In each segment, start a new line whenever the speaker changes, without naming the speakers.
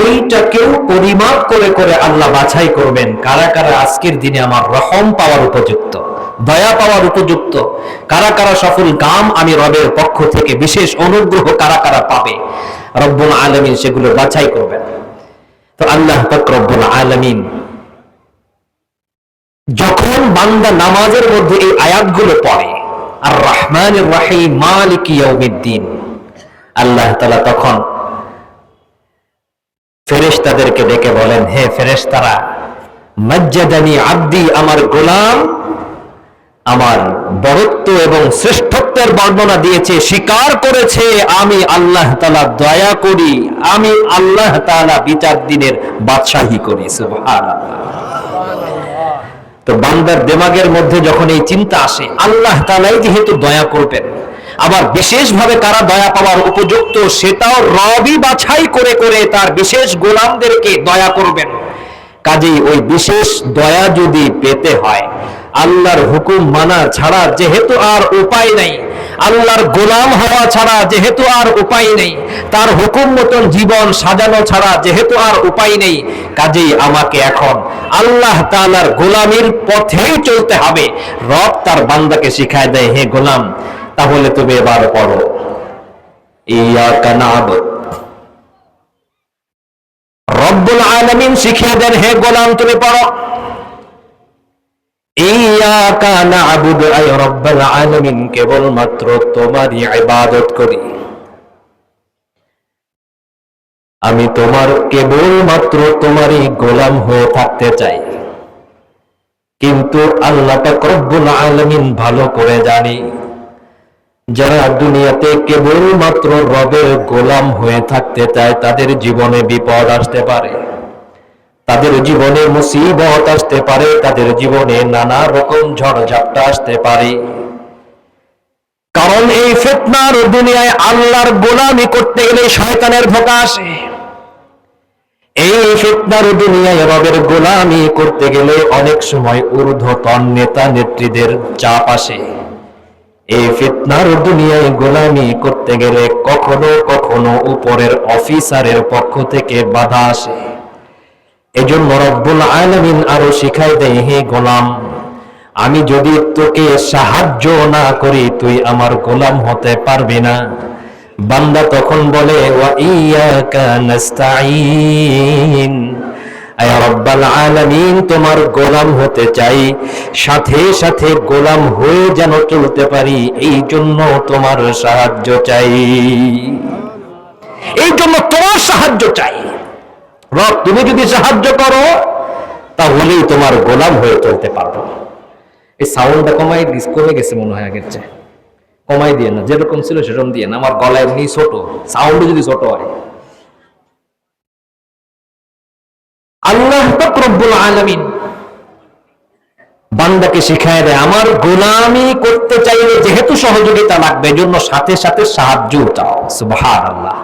এইটাকেও পরিমাপ করে করে আল্লাহ বাছাই করবেন কারা কারা আজকের দিনে আমার রহম পাওয়ার উপযুক্ত, দয়া পাওয়ার উপযুক্ত, কারা কারা সফল কাম আমি রবের পক্ষ থেকে বিশেষ অনুগ্রহ কারা কারা পাবে। রব্বুল আলামিন সেগুলো বাছাই করবেন। তো আল্লাহ পাক রব্বুল আলামিন যখন বান্দা নামাজের মধ্যে এই আয়াতগুলো পড়ে, আর রহমানির রহিম মালিকি ইয়াউমিদ্দিন, আল্লাহ তাআলা তখন ফেরেশতাদেরকে ডেকে বলেন, হে ফেরেশতারা, মাজ্জাদানি আব্দি, আমার গোলাম আমার বরত্ব এবং শ্রেষ্ঠত্বের বর্ণনা দিয়েছে, স্বীকার করেছে আমি আল্লাহ তাআলা দয়া করি, আমি আল্লাহ তাআলা বিচার দিনের বাদশাহী করি। সুবহানাল্লাহ। তো বান্দার দিমাগের মধ্যে যখন এই চিন্তা আসে আল্লাহ তাআলাই যেহেতু দয়া করবেন, আবার বিশেষভাবে কারা দয়া পাওয়ার উপযুক্ত সেটাও রবই বাছাই করে করে তার বিশেষ গোলামদেরকে দয়া করবেন, কাজেই ওই বিশেষ দয়া যদি পেতে হয় আল্লাহর হুকুম মানা ছাড়া যেহেতু আর উপায় নাই, আল্লাহর গোলাম হওয়া ছাড়া যেহেতু আর উপায় নেই, তার হুকুম মতন জীবন সাজানো ছাড়া যেহেতু আর উপায় নেই, কাজেই আমাকে এখন আল্লাহ তাআলার গোলামির পথেই চলতে হবে। রব তার বান্দাকে শিখায় দেয়, হে গোলাম তাহলে তুমি এবার পড়ো ইয়াকা না'বুদ। রব্বুল আলামিন শিখিয়ে দেন, হে গোলাম তুমি পড়ো ইয়াকা না'বুদ, আয় রব্বুল আলামিন কেবলমাত্র তোমারই ইবাদত করি, আমি তোমার কেবলমাত্র তোমারই গোলাম হয়ে থাকতে চাই। কিন্তু আল্লাহ পাক রব্বুল আলামিন ভালো করে জানি যারা দুনিয়াতে কেবলমাত্র রবের গোলাম হয়ে থাকতে চায় তাদের জীবনে বিপদ আসতে পারে, তাদের জীবনে মুসিবত আসতে পারে, তাদের জীবনে নানা রকম ঝড়ঝাপটা আসতে পারে। কারণ এই ফিতনার দুনিয়ায় আল্লাহর গোলামি করতে গেলে শয়তানের ধোঁকা আসে, এই ফিতনার দুনিয়ায় রবের গোলামি করতে গেলে অনেক সময় ঊর্ধ্বতন নেতা নেত্রীদের চাপ আসে, এই ফিতনার দুনিয়ায় গোলামি করতে গেলে কখনো কখনো উপরের অফিসারের পক্ষ থেকে বাধা আসে। এজন্য রব্বুল আলামিন আরো শিখাই দেয়, হে গোলাম আমি যদি তোকে সাহায্য না করি তুই আমার গোলাম হতে পারবি না। বান্দা তখন বলে ওয়া ইয়াকা নাস্তাঈন, আয় রব্বুল আলামিন তোমার গোলাম হতে চাই, সাথে সাথে গোলাম হয়ে যেন চলতে পারি এই জন্য তোমার সাহায্য চাই, এই জন্য তোমার সাহায্য চাই। রব তুমি যদি সাহায্য করো তাহলেই তোমার গোলাম হয়ে চলতে পারবো। এই সাউন্ডটা কমে গেছে মনে হয়, আগের চেয়ে কমাই দিয়ে না, যেরকম ছিল সেরকম দিয়ে না, আমার গলা এমনি ছোট, সাউন্ড যদি ছোট হয়। আল্লাহ পাক রব্বুল আলামিন বান্দাকে শিখায় দেয় আমার গোলামি করতে চাইলে যেহেতু সহযোগিতা লাগবে এজন্য সাথে সাথে সাহায্য চাও। সুবহানাল্লাহ।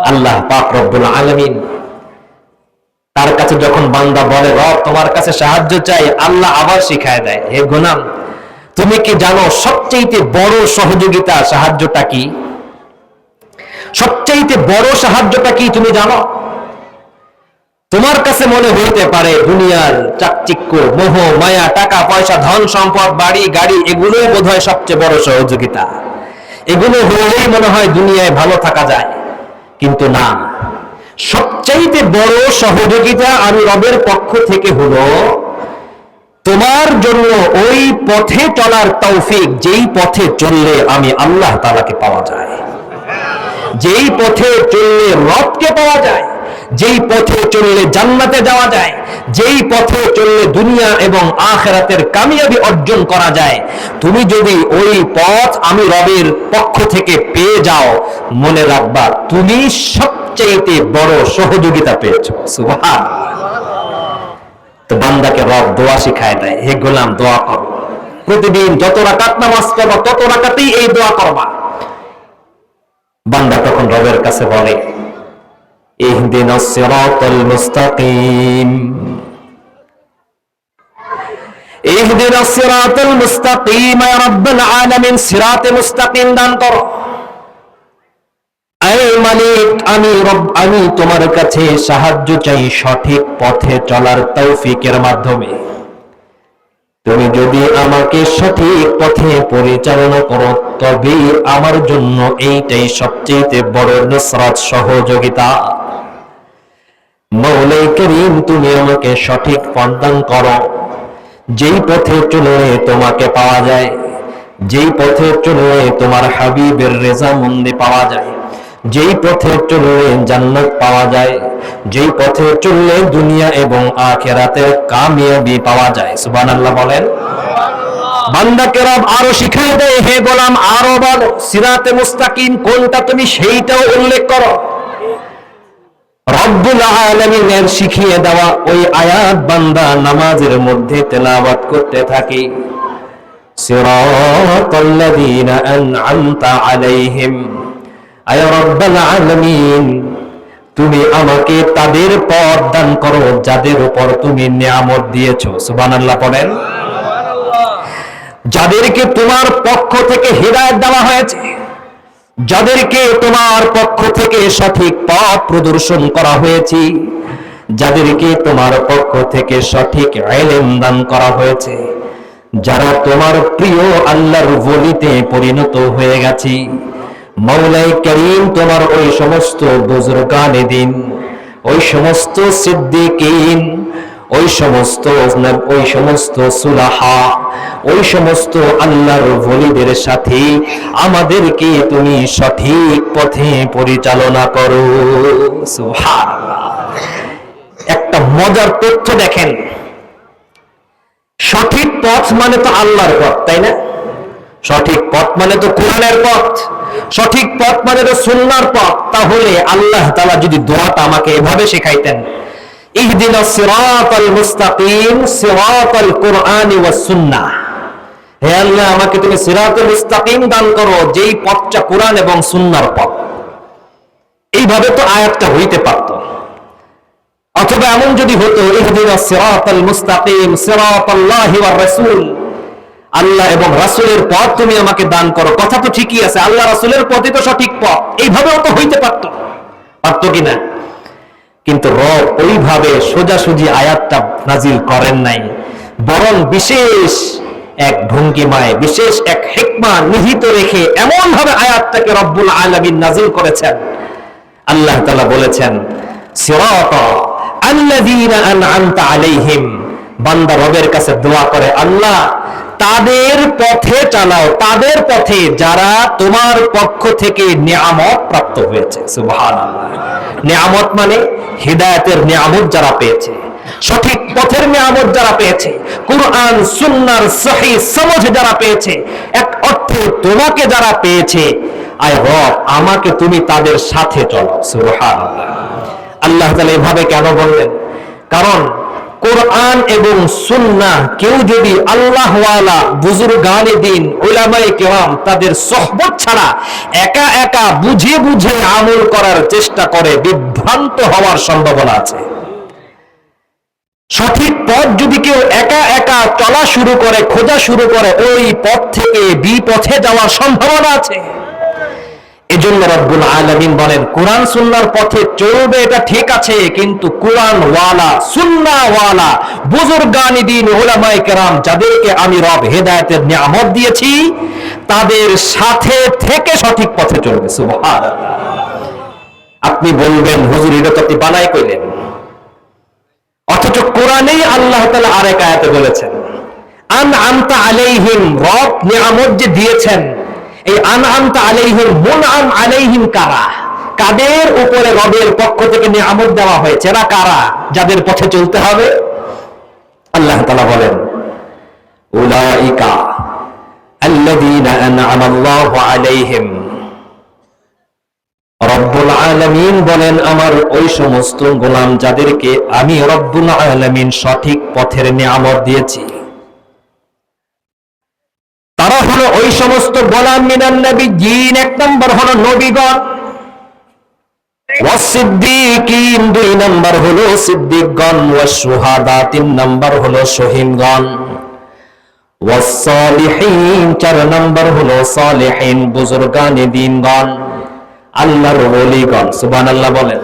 আল্লাহ পাক রব্বুল আলামিন তার কাছে যখন বান্দা বলে রব তোমার কাছে সাহায্য চাই, আল্লাহ আবার শিখায় দেয়, হে গোলাম তুমি কি জানো সবচেয়ে বড় সহযোগিতা সাহায্যটা কি? সবচেয়ে বড় সাহায্যটা কি তুমি জানো? তোমার কাছে মনে হইতে পারে দুনিয়ার চাকচিক্য, মোহ মায়া, টাকা পয়সা, ধন সম্পদ, বাড়ি গাড়ি এগুলোই বোধহয় সবচেয়ে বড় সহযোগিতা, এগুলো হলেই মনে হয় দুনিয়ায় ভালো থাকা যায়। কিন্তু না, সবচাইতে বড় সহযোগিতা আমি রবের পক্ষ থেকে হলো তোমার জন্য ওই পথে চলার তৌফিক যেই পথে চললে আমি আল্লাহ তাআলাকে পাওয়া যায়, যেই পথে চললে রবকে পাওয়া যায়, যেই পথে চললে জান্নাতে যাওয়া যায়, যেই পথে চললে দুনিয়া এবং আখিরাতের কামিয়াবি অর্জন করা যায়। তুমি যদি ওই পথ আমি রবের পক্ষ থেকে পেয়ে যাও, মনে রাখবা তুমি সবচেয়ে বড় সহযোগিতা পেয়েছো। সুবহানাল্লাহ। তো বান্দাকে রব দোয়া শিখায় দেয়, হে গোলাম দোয়া করো, প্রতিদিন যত রাকাত নামাজ পড়বা তত রাকাতেই এই দোয়া করবা। বান্দা তখন রবের কাছে বলে ইহদিনাস সিরাতাল মুস্তাকিম, ইহদিনাস সিরাতাল মুস্তাকিম, ইয়া রাব্বুল আলামিন সিরাতে মুস্তাকিম দান করো। আয় মালিক, আমি তোমার কাছে সাহায্য চাই সঠিক পথে চলার তৌফিকের মাধ্যমে। তুমি যদি আমাকে সঠিক পথে পরিচালনা করো তবে আমার জন্য এইটাই সবচেয়ে বড় নুসরাত, সহযোগিতা। মওলাই করিম, তুমি আমাকে সঠিক পথ দান করো, যেই পথে চললে তোমাকে পাওয়া যায়, যেই পথে চললে তোমার হাবিবের রেজামন্দি পাওয়া যায়, যেই পথে চললে জান্নাত পাওয়া যায়, যেই পথে চললে দুনিয়া এবং আখিরাতের কামিয়াবি পাওয়া যায়। সুবহানাল্লাহ বলেন। বান্দাকে রব আরো শিখিয়ে দেয়, হে গোলাম আরো বলো সিরাতে মুস্তাকিম কোনটা তুমি সেইটাও উল্লেখ করো। রব্বুল আলামিনের শিখিয়ে দেওয়া ওই আয়াত বান্দা নামাজের মধ্যে তেলাওয়াত করতে থাকে। সিরাতাল্লাযীনা আন'আমতা আলাইহিম, আয় রব্বুল আলামিন, তুমি আমাকে তাদের পথ দান করো যাদের উপর তুমি নিয়ামত দিয়েছো। সুবহানাল্লাহ পড়েন। যাদেরকে তোমার পক্ষ থেকে হিদায়াত দেওয়া হয়েছে, যাদেরকে তোমার পক্ষ থেকে সঠিক পথ প্রদর্শন করা হয়েছে, যাদেরকে তোমার পক্ষ থেকে সঠিক ইলম দান করা হয়েছে, যারা তোমার প্রিয় আল্লাহর ওলিতে পরিণত হয়ে গেছে, মওলাই করিম তোমার ওই সমস্ত বুজুর্গানে দিন, ওই সমস্ত সিদ্দিকিন, ওই সমস্ত সুলাহা, ওই সমস্ত আল্লাহর ওলিদের সাথে আমাদেরকে তুমি সঠিক পথে পরিচালনা করো। সুবহানাল্লাহ। একটা মজার তথ্য দেখেন, সঠিক পথ মানে তো আল্লাহর পথ, তাই না? সঠিক পথ মানে তো কোরআনের পথ, সঠিক পথ মানে তো সুন্নাহর পথ। তাহলে আল্লাহ তাআলা যদি দোয়াটা আমাকে এভাবে শেখাইতেন, ইহদিনাস সিরাতাল মুস্তাকিম সিরাতাল কুরআনি ওয়াস সুন্নাহ, হে আল্লাহ আমাকে তুমি সিরাতুল মুস্তাকিম দান করো, যেই পথটা কোরআন এবং সুন্নাহর পথ। এইভাবে তো আয়াতটা হইতে পারত। অথবা এমন যদি হতো, ইহদিনাস সিরাতাল মুস্তাকিম সিরাতাল্লাহি ওয়ার রাসূল, আল্লাহ এবং রাসূলের পথ তুমি আমাকে দান করো, কথা তো ঠিকই আছে, আল্লাহ রাসূলের পথই তো সঠিক পথ, এইভাবেও তো হইতে পারত, পারত কিনা? কিন্তু রব ওইভাবে সোজাসুজি আয়াতটা নাজিল করেন নাই, বরং বিশেষ এক ভঙ্গিমায়, বিশেষ এক হিকমা নিহিত রেখে এমন ভাবে আয়াতটাকে রব্বুল আলামিন নাজিল করেছেন। আল্লাহ তাআলা বলেছেন, সিরাতা আল্লাযীনা আন'আমতা আলাইহিম, বান্দা রবের কাছে দোয়া করে, আল্লাহ তাদের পথে চালাও, তাদের পথে যারা তোমার পক্ষ থেকে নিয়ামত প্রাপ্ত হয়েছে। সুবহানাল্লাহ। নিয়ামত মানে হিদায়াতের নিয়ামত যারা পেয়েছে, সঠিক পথের নিয়ামত যারা পেয়েছে, কুরআন সুন্নাহর সহিহ সমঝ যারা পেয়েছে, এক অর্থে তোমাকে যারা পেয়েছে, আয় রব আমাকে তুমি তাদের সাথে চলো। সুবহানাল্লাহ। আল্লাহ তাআলা এভাবে কেন বললেন? কারণ কোরআন এবং সুন্নাহ কেউ যদি আল্লাহ ওয়ালা বুজুর্গানে দিন উলামায়ে কেরাম তাদের সোহবত ছাড়া একা একা বুঝে বুঝে আমল করার চেষ্টা করে, বিভ্রান্ত হওয়ার সম্ভাবনা আছে। সঠিক পথ যদি কেউ একা একা চলা শুরু করে, খোঁজা শুরু করে, ওই পথ থেকে বিপথে যাওয়ার সম্ভাবনা আছে। এজন্য রব্বুল আলামিন বলেন, কোরআন সুন্নাহর পথে চলবে এটা ঠিক আছে, কিন্তু কোরআন ওয়ালা সুন্নাহ ওয়ালা বুজুর্গানি দিন উলামায়ে কেরাম যাদেরকে আমি রব হেদায়েতের নিয়ামত দিয়েছি, তাদের সাথে থেকে সঠিক পথে চলবে। সুবহানাল্লাহ। আপনি বলবেন, হুজুর এটা তো আপনি বানাই কইলেন, অথচ কোরআনেই আল্লাহ তাআলা আরেক আয়াতে বলেছেন, আন'আমতা আলাইহিম, রব নিয়ামত যে দিয়েছেন, এই আন'আমতা আলাইহিম, মুনআম আলাইহিম কারা? কাদের উপরে রবের পক্ষ থেকে নিয়ামত দেওয়া হয়েছে, এরা কারা? যাদের পথে চলতে হবে। আল্লাহ তাআলা বলেন, উলাইকা আল্লাযীনা আন'আমাল্লাহু আলাইহিম, রব্বুল আলামিন বলেন, আমার ওই সমস্ত গোলাম যাদেরকে আমি রব্বুল আলামিন সঠিক পথের নিয়ামত দিয়েছি, তারা হলো ওই সমস্ত গোলাম মিনান নবিয়্যিন, এক নম্বর হলো নবীগণ, ওয়াসিদ্দিকিন দুই নম্বর হলো সিদ্দিকগণ, ওয়াশুহাদা তিন নম্বর হলো শহীদগণ, ওয়াসসালিহিন চার নম্বর হলো সালেহিন বুজুর্গানে দ্বীনগণ, আল্লাহর ওলিগণ, সুবহানাল্লাহ বলেন।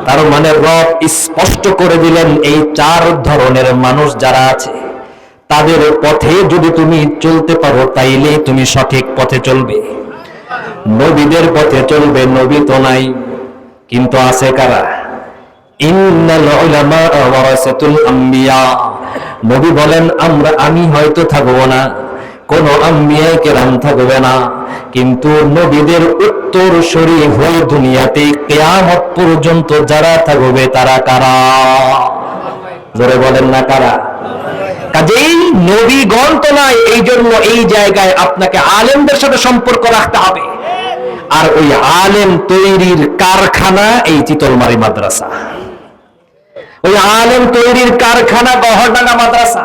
তার মানে রব স্পষ্ট করে দিলেন এই চার ধরনের মানুষ যারা আছে তাদের পথে যদি তুমি চলতে পারো তাইলে তুমি সঠিক পথে চলবে। নবীদের পথে চলবে, নবী তো নাই, কিন্তু আছে কারা? ইন্নাল উলামা ওয়ারাসাতুল আম্বিয়া। নবী বলেন আমি হয়তো থাকবো না, কোন আম্বিয়া কেরাম থাকবে না, কিন্তু নবীদের উত্তরসূরি হয়ে দুনিয়াতে কিয়ামত পর্যন্ত যারা থাকবে তারা কারা? জোরে বলেন না কারা? কাজেই নবীগণ তো নাই, এই জন্য এই জায়গায় আপনাকে আলেমদের সাথে সম্পর্ক রাখতে হবে। আর ওই আলেম তৈরির কারখানা এই চিতলমারী মাদ্রাসা, ওই আলেম তৈরির কারখানা গহরডাঙ্গা মাদ্রাসা।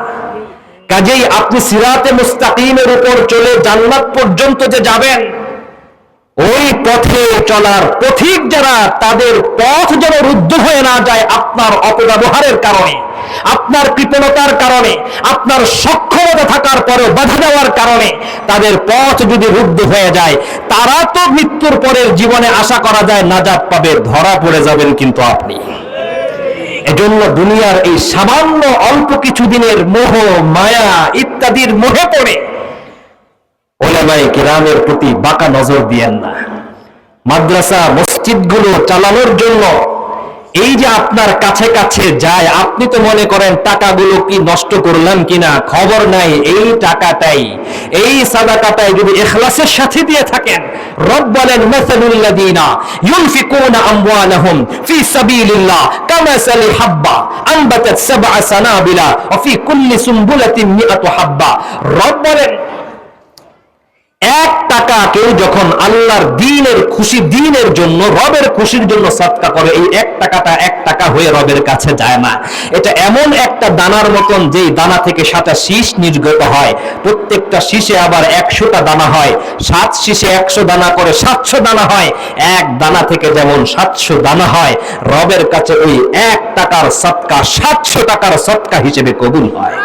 কাজেই আপনি সিরাতে মুস্তাকিমের উপর চলে জান্নাত পর্যন্ত যে যাবেন, ওই পথে চলার পথিক যারা, তাদের পথ যেন রুদ্ধ হয়ে না যায় আপনার অপব্যবহারের কারণে, আপনার কৃপণতার কারণে, আপনার সক্ষমতা থাকার পরেও বাধা দেওয়ার কারণে তাদের পথ যদি রুদ্ধ হয়ে যায়, তারা তো মৃত্যুর পরের জীবনে আশা করা যায় নাজাত পাবে, ধরা পড়ে যাবেন কিন্তু আপনি। এজন্য দুনিয়ার এই সামান্য অল্প কিছুদিনের মোহ মায়া ইত্যাদির মোহে পড়ে উলামায়ে কিরামের প্রতি বাঁকা নজর দিয়েন না। মাদ্রাসা মসজিদগুলো চালানোর জন্য এই যে আপনার কাছে কাছে যায়, আপনি তো মনে করেন টাকাগুলো কি নষ্ট করলাম কিনা, খবর নাই। এই টাকাটাই, এই সাদাকাটাই যদি ইখলাসের সাথে দিয়ে থাকেন, রব বলেন মাসালুল্লাযীনা ইউনফিকুনা আমওয়ালাহুম ফি সাবিলিল্লাহ কামাসালি হাব্বা আনবাতাত সাবআ সানাবিলা ওয়া ফি কুল্লি সুমবুলাতিন মিআতু হাব্বা। রব বলেন এক টাকা কেউ যখন আল্লাহর দ্বীনের খুশি, দ্বীনের জন্য, রবের খুশির জন্য সাদকা করে, এই এক টাকাটা এক টাকা হয়ে রবের কাছে যায় না। এটা এমন একটা দানার মতন, যেই দানা থেকে 7টা শীষ নির্গত হয়, প্রত্যেকটা শীষে আবার 100টা দানা হয়, 7 শীষে 100 দানা করে 700 দানা হয়। এক দানা থেকে যেমন 700 দানা হয়, রবের কাছে ওই এক টাকার সাদকা 700 টাকার সাদকা হিসেবে কবুল হয়।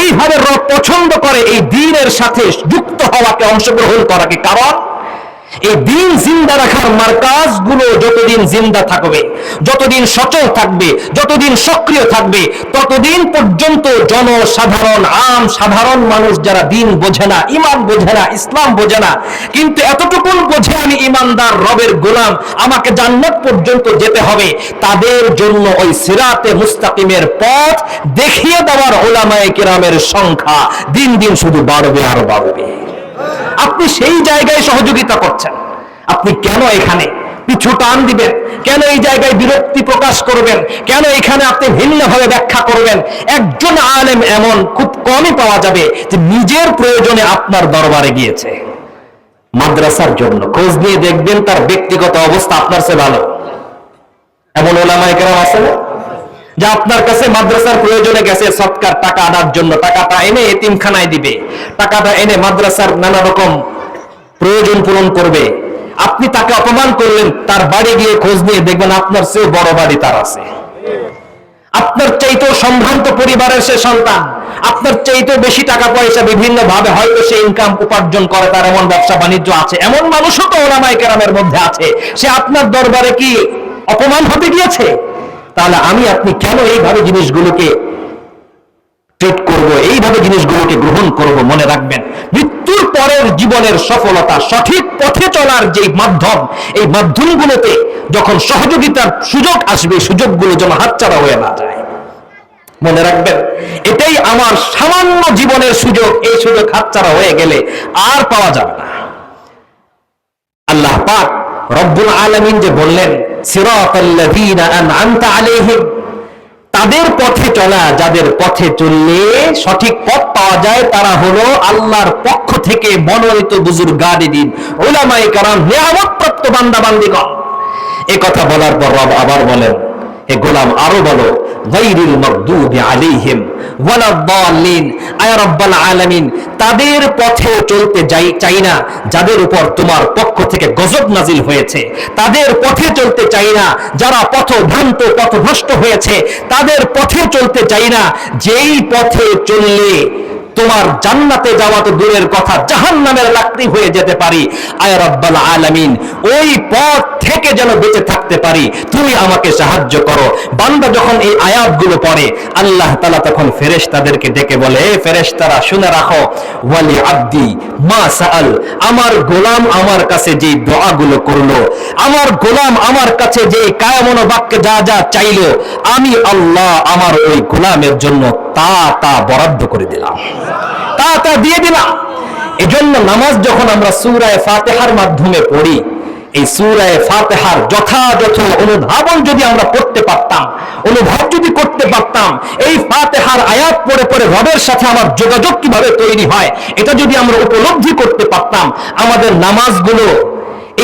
এইভাবে রব পছন্দ করে এই দ্বীনের সাথে যুক্ত হওয়াকে, অংশগ্রহণ করাকে। কারণ এই দ্বীন জিন্দা রাখার মার্কাজগুলো যতদিন জিন্দা থাকবে, যতদিন সচল থাকবে, যতদিন সক্রিয় থাকবে, ততদিন পর্যন্ত জনসাধারণ, আম সাধারণ মানুষ যারা দ্বীন বোঝে না, ঈমান বোঝে না, ইসলাম বোঝে না, কিন্তু এতটুকুন বোঝে আমি ঈমানদার, রবের গোলাম, আমাকে জান্নাত পর্যন্ত যেতে হবে, তাদের জন্য ওই সিরাতে মুস্তাকিমের পথ দেখিয়ে দেওয়ার উলামায়ে কিরামের সংখ্যা দিন দিন শুধু বাড়বে আর বাড়বে। আপনি সেই জায়গায় সহযোগিতা করছেন, আপনি কেন এখানে পিছু টান দিবেন? কেন এই জায়গায় বিরক্তি প্রকাশ করবেন? কেন এখানে আপনি ভিন্নভাবে ব্যাখ্যা করবেন? একজন আলেম এমন খুব কমই পাওয়া যাবে যে নিজের প্রয়োজনে আপনার দরবারে গিয়েছে মাদ্রাসার জন্য। খোঁজ নিয়ে দেখবেন তার ব্যক্তিগত অবস্থা আপনার চেয়ে ভালো। এমন ওলামায়ে কেরাম আছে না, যে আপনার কাছে মাদ্রাসার প্রয়োজনে গেছে সৎকার টাকা আনার জন্য, টাকাটা এনে এতিমখানায় দিবে, টাকাটা এনে মাদ্রাসার নানা রকম প্রয়োজন পূরণ করবে। আপনি তাকে অপমান করলেন, তার বাড়ি গিয়ে খোঁজ নিয়ে দেখবেন আপনার চেয়ে বড় বাড়ি তার আছে, আপনার চাইতেও সম্ভ্রান্ত পরিবারের সে সন্তান, আপনার চাইতেও বেশি টাকা পয়সা বিভিন্ন ভাবে হয়তো সে ইনকাম উপার্জন করে, তার এমন ব্যবসা বাণিজ্য আছে। এমন মানুষও তো ওলামায়ে কেরামের মধ্যে আছে। সে আপনার দরবারে কি অপমান হতে গিয়েছে? তাহলে আমি আপনি কেন এইভাবে জিনিসগুলোকে ট্রিট করব, এইভাবে জিনিসগুলোকে গ্রহণ করব? মনে রাখবেন, মৃত্যুর পরের জীবনের সফলতা, সঠিক পথে চলার যে মাধ্যম, এই মাধ্যমগুলোতে যখন সহযোগিতার সুযোগ আসবে, সুযোগগুলো যেন হাতছাড়া হয়ে না যায়। মনে রাখবেন, এটাই আমার সামান্য জীবনের সুযোগ, এই সুযোগ হাতছাড়া হয়ে গেলে আর পাওয়া যাবে না। আল্লাহ পাক রব্বুল আলামিন যে বললেন সিরাতাল্লাযীনা আন'আমতা আলাইহিম, তাদের পথে চলা, যাদের পথে চললে সঠিক পথ পাওয়া যায়, তারা হলো আল্লাহর পক্ষ থেকে মনোনীত বুজুর্গানে-দ্বীন, উলামায়ে কেরাম, নিয়ামতপ্রাপ্ত বান্দা বান্দীগণ। এই কথা বলার পর রব আবার বলেন, হে গোলাম আরো বলো, গায়রিল মাগদুবি আলাইহিম ওয়ালাদ-দাল্লিন। আয় রব্বুল আলামিন, তাদের পথে চলতে চাই না যাদের উপর তোমার পক্ষ থেকে গজব নাজিল হয়েছে, তাদের পথে চলতে চাই না যারা পথভ্রান্ত, পথভ্রষ্ট হয়েছে, তাদের পথে চলতে চাই না যেই পথে চললে তোমার জান্নাতে যাওয়া তো দূরের কথা, জাহান্নামের লাকড়ি হয়ে যেতে পারি। আয় রব্বাল আলামিন, ওই পথ থেকে যেন বেঁচে থাকতে পারি, তুমি আমাকে সাহায্য করো। বান্দা যখন এই আয়াতগুলো পড়ে, আল্লাহ তাআলা তখন ফেরেশতাদেরকে ডেকে বলে, হে ফেরেশতারা শুনে রাখো, ওয়ালি আব্দি মা সাআল, আমার গোলাম আমার কাছে যে দোয়াগুলো করলো, আমার গোলাম আমার কাছে যে কায়মন বাক্যে যা যা চাইলো, আমি আল্লাহ আমার ওই গোলামের জন্য তা বরাদ্দ করে দিলাম, তা দিয়ে দিলাম। এজন্য নামাজ যখন আমরা সূরা ফাতিহার মাধ্যমে পড়ি, এই সূরা ফাতিহার যথাযথ অনুধাবন যদি আমরা করতে পারতাম, অনুভব যদি করতে পারতাম, এই ফাতিহার আয়াত পড়ে পড়ে রবের সাথে আমার যোগাযোগ কিভাবে তৈরি হয়, এটা যদি আমরা উপলব্ধি করতে পারতাম, আমাদের নামাজগুলো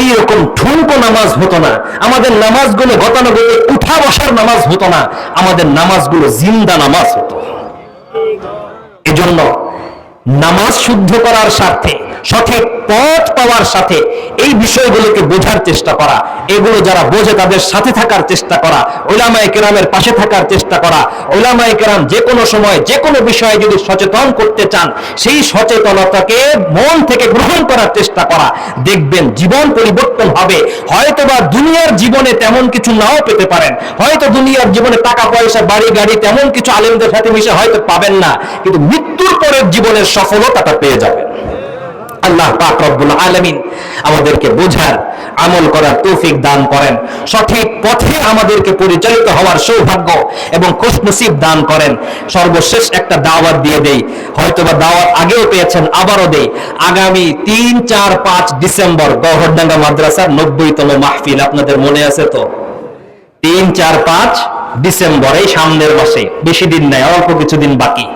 এইরকম ঠুনকো নামাজ হতো না, আমাদের নামাজগুলো গতানুগতিক উঠা বসার নামাজ হতো না, আমাদের নামাজগুলো জিন্দা নামাজ হতো। এজন্য নামাজ শুদ্ধ করার স্বার্থে, সঠিক পথ পাওয়ার সাথে এই বিষয়গুলোকে বোঝার চেষ্টা করা, এগুলো যারা বোঝে তাদের সাথে থাকার চেষ্টা করা, উলামায়ে কেরামের পাশে থাকার চেষ্টা করা। উলামায়ে কেরাম যে কোনো সময় যে কোনো বিষয়ে যদি সচেতন করতে চান, সেই সচেতনতাকে মন থেকে গ্রহণ করার চেষ্টা করা, দেখবেন জীবন পরিবর্তন হবে। হয়তোবা দুনিয়ার জীবনে তেমন কিছু নাও পেতে পারেন, হয়তো দুনিয়ার জীবনে টাকা পয়সা বাড়ি গাড়ি তেমন কিছু আলেমদের সাথে মিশে হয়তো পাবেন না, কিন্তু মৃত্যুর পরের জীবনের সফলতাটা পেয়ে যাবেন। আল্লাহ পাক রব্বুল আলামিন আমাদেরকে বোঝার, আমল করার তৌফিক দান করেন, সঠিক পথে আমাদেরকে পরিচালিত হওয়ার সৌভাগ্য এবং খুশনসিব দান করেন। সর্বশেষ একটা দাওয়াত দিয়ে দেই, হয়তোবা দাওয়াত আগেও পেয়েছেন, আবারও দেই। আগামী 3, 4, 5 ডিসেম্বর গহরডাঙ্গা মাদ্রাসার 90তম মাহফিল, আপনাদের মনে আছে তো? 3, 4, 5 ডিসেম্বর, এই সামনের মাসে, বেশি দিন নাই, অল্প কিছুদিন বাকি।